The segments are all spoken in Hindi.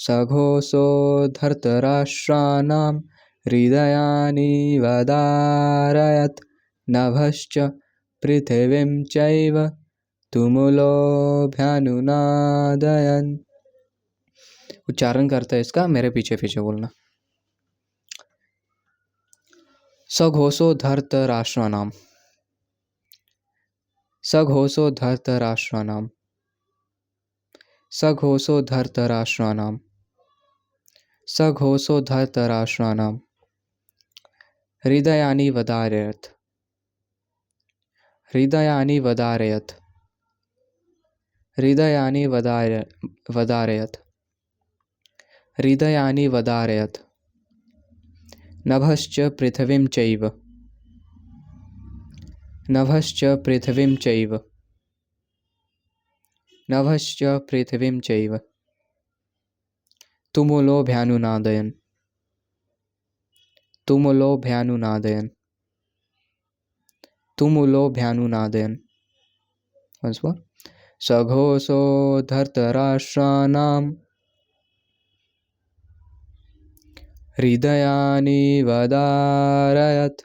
सघोषो धर्तराष्ट्राणां हृदयानि वदारयत् नभश्च पृथिवीं चैव तुमुलोऽभ्यनुनादयन्। उच्चारण करते हैं इसका, मेरे पीछे पीछे बोलना। सघोषो धर्तराष्ट्राणां, सघोषो धर्तराष्ट्राणां, सघोषो धर्तराष्ट्राणां, सघोषो धर्तराष्ट्राणां हृदयानि वदारयत्, हृदयानि वदारयत्, हृदयानि वदारयत्, हृदयानि वदारयत् नभश्च पृथिवीं चैव, नभश्च पृथिवीं चैव, नभश्च पृथिवीं चैव तुमुलोऽभ्यनुनादयन्, तुमुलोऽभ्यनुनादयन्, तुमुलोऽभ्यनुनादयन्। Once more. सघोषो धर्तराष्ट्राणां हृदयानि वदारयत्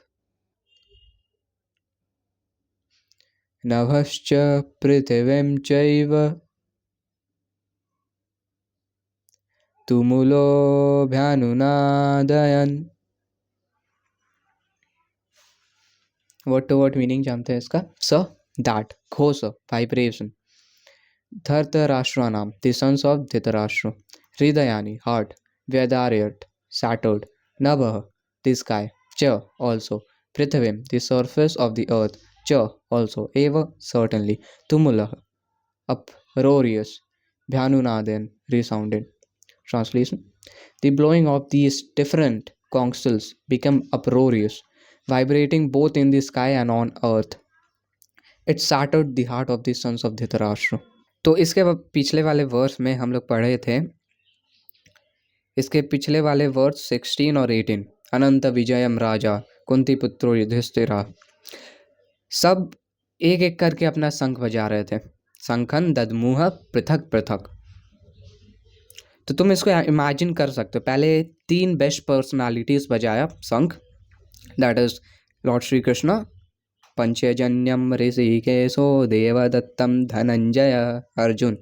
नभश्च पृथिवीं चैव तुमुलोऽभ्यनुनादयन्। वर्ड टू वर्ड मीनिंग जानते हैं इसका। स दैट, घोष वाइब्रेशन, धर्तराष्ट्राणां द सन्स ऑफ धृतराष्ट्र, हृदयानि हार्ट, व्यदारयत् shattered, nabah the sky, cha also, prithvim the surface of the earth, cha also, eva certainly, tumulah uproarious, bhyanunadan resounded. Translation: the blowing of these different conch shells became uproarious, vibrating both in the sky and on earth. It shattered the heart of the sons of Dhritarashtra. तो इसके पिछले वाले वर्स में हम लोग पढ़े थे, इसके पिछले वाले वर्स 16 और 18, अनंत विजयम राजा कुंती पुत्रो युधिष्ठिरा, सब एक एक करके अपना शंख बजा रहे थे। शंखन दद्मुह पृथक पृथक। तो तुम इसको इमेजिन कर सकते हो, पहले 3 बेस्ट पर्सनालिटीज बजाया शंख, that is lord Shri Krishna, पंचजन्यम ऋषिकेशो देवदत्तम धनंजय अर्जुन,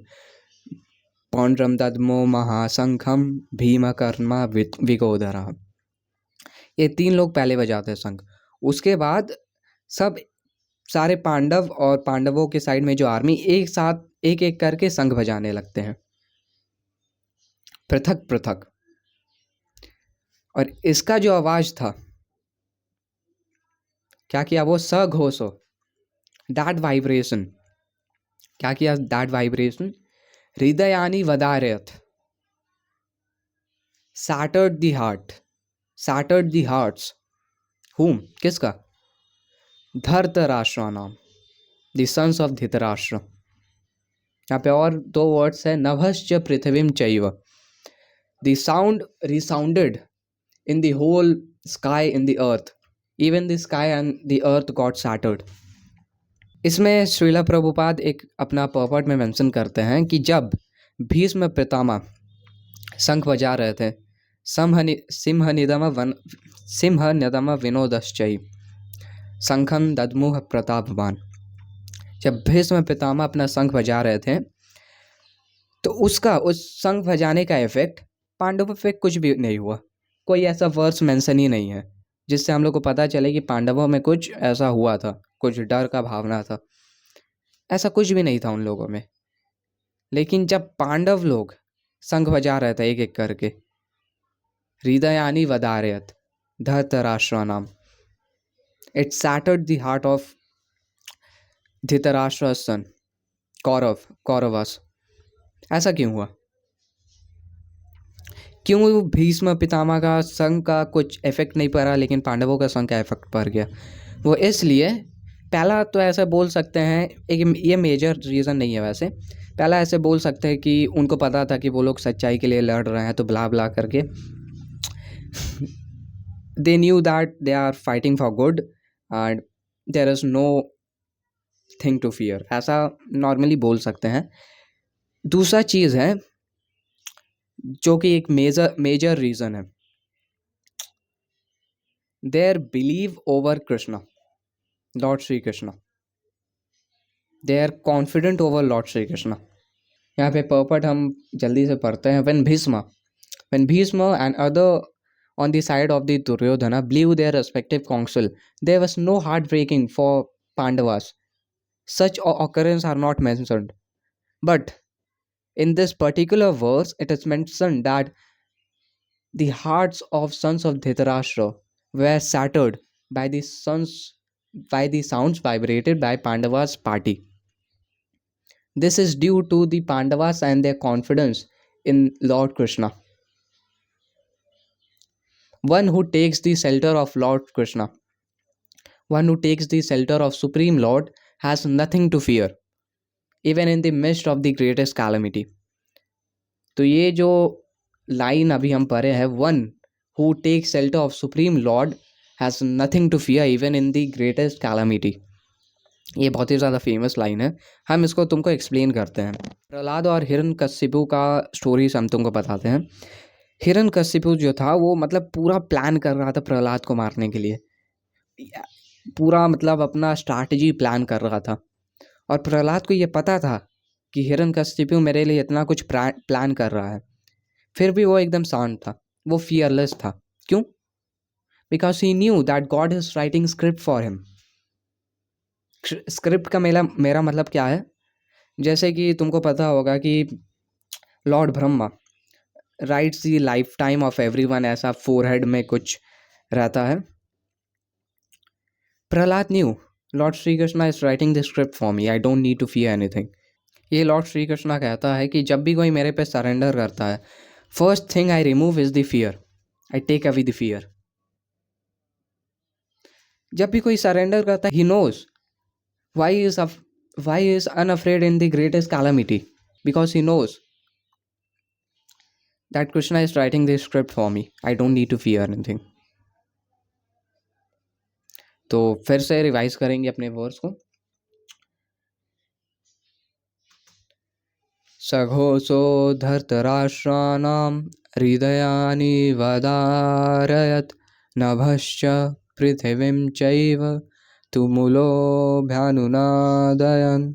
पौंड्रम दद्मो महाशंखम भीमकर्मा विगोधरा। ये 3 लोग पहले बजाते हैं शंख। उसके बाद सब सारे पांडव और पांडवों के साइड में जो आर्मी एक साथ एक एक करके शंख बजाने लगते हैं, पृथक पृथक। और इसका जो आवाज था, क्या किया वो? सघोषो, दैट वाइब्रेशन, क्या किया? दैट वाइब्रेशन हृदयानि वदारयत्, shattered the heart, shattered the hearts. Whom? किसका? धर्तराष्ट्राणाम, the sons of धृतराष्ट्र। यहाँ पे और 2 वर्ड्स है, नभश्च पृथिवीं चैव, the sound resounded in the whole sky, in the earth, even the sky and the earth got shattered. इसमें श्रीला प्रभुपाद एक अपना पर्पट में मेंशन करते हैं कि जब भीष्म पितामह शंख बजा रहे थे, सिंह निदम विनोदश्चै शंखं दद्मुह प्रतापवान, जब भीष्म पितामह अपना शंख बजा रहे थे तो उसका, उस शंख बजाने का इफेक्ट पांडवों पे कुछ भी नहीं हुआ। कोई ऐसा वर्स मेंशन ही नहीं है जिससे हम लोग को पता चले कि पांडवों में कुछ ऐसा हुआ था, कुछ डर का भावना था, ऐसा कुछ भी नहीं था उन लोगों में। लेकिन जब पांडव लोग शंख बजा रहे थे एक एक करके, हृदयानि वदारयत् धर्तराष्ट्राणाम, it shattered the heart of Dhritarashtra son Kauravas. ऐसा क्यों हुआ? क्यों भीष्म पितामह का शंख का कुछ इफेक्ट नहीं पड़ा लेकिन पांडवों का शंख का इफेक्ट पड़ गया? वो इसलिए, पहला तो ऐसा बोल सकते हैं, एक ये मेजर रीज़न नहीं है वैसे, पहला ऐसे बोल सकते हैं कि उनको पता था कि वो लोग सच्चाई के लिए लड़ रहे हैं, तो ब्ला ब्ला करके they knew that they are fighting for good and there is no thing to fear, ऐसा नॉर्मली बोल सकते हैं। दूसरा चीज़ है, जो कि एक मेजर मेजर रीजन है, there believe over Krishna, Lord Shri Krishna, they are confident over Lord Shri Krishna. यहाँ पे पर्पट हम जल्दी से पढ़ते हैं। when Bhishma and other on the side of the Duryodhana blew their respective counsel, there was no heartbreaking for Pandavas. Such occurrences are not mentioned, but in this particular verse it is mentioned that the hearts of sons of Dhritarashtra were shattered by the sounds vibrated by Pandavas' party. This is due to the Pandavas and their confidence in Lord Krishna. One who takes the shelter of Lord Krishna, one who takes the shelter of Supreme Lord, has nothing to fear, even in the midst of the greatest calamity. तो ये जो लाइन अभी हम पढ़े हैं, one who take shelter of Supreme Lord has nothing to fear even in the greatest calamity, ये बहुत ही ज़्यादा फेमस लाइन है। हम इसको तुमको एक्सप्लेन करते हैं। प्रहलाद और हिरण्यकशिपु का स्टोरीज हम तुमको बताते हैं। हिरण्यकशिपु जो था वो मतलब पूरा प्लान कर रहा था प्रहलाद को मारने के लिए, पूरा मतलब अपना स्ट्रैटेजी प्लान कर रहा था। और प्रहलाद को ये पता था कि हिरण्यकशिपु मेरे लिए इतना कुछ प्लान कर रहा है, फिर भी वो एकदम शांत था, वो फियरलेस था। क्यों? Because he knew that God is writing script for him. Script का मेरा मतलब क्या है, जैसे कि तुमको पता होगा कि lord Brahma writes the lifetime of everyone, ऐसा फोरहेड में कुछ रहता है। Prahlad knew lord Shri Krishna is writing the script for me, I don't need to fear anything. ये लॉर्ड श्री कृष्णा कहता है कि जब भी कोई मेरे पे सरेंडर करता है, first thing I remove is the fear, I take away the fear. जब भी कोई सरेंडर करता है, he knows why he is unafraid in the greatest calamity, because he knows that Krishna is writing this script for me, I don't need to fear anything. तो फिर से रिवाइज करेंगे अपने वर्ड्स को। सघोषो धर्तराष्ट्राणां हृदयानि वदारयत्, नभश्च पृथिवीं चैव तुमुलोऽभ्यनुनादयन्।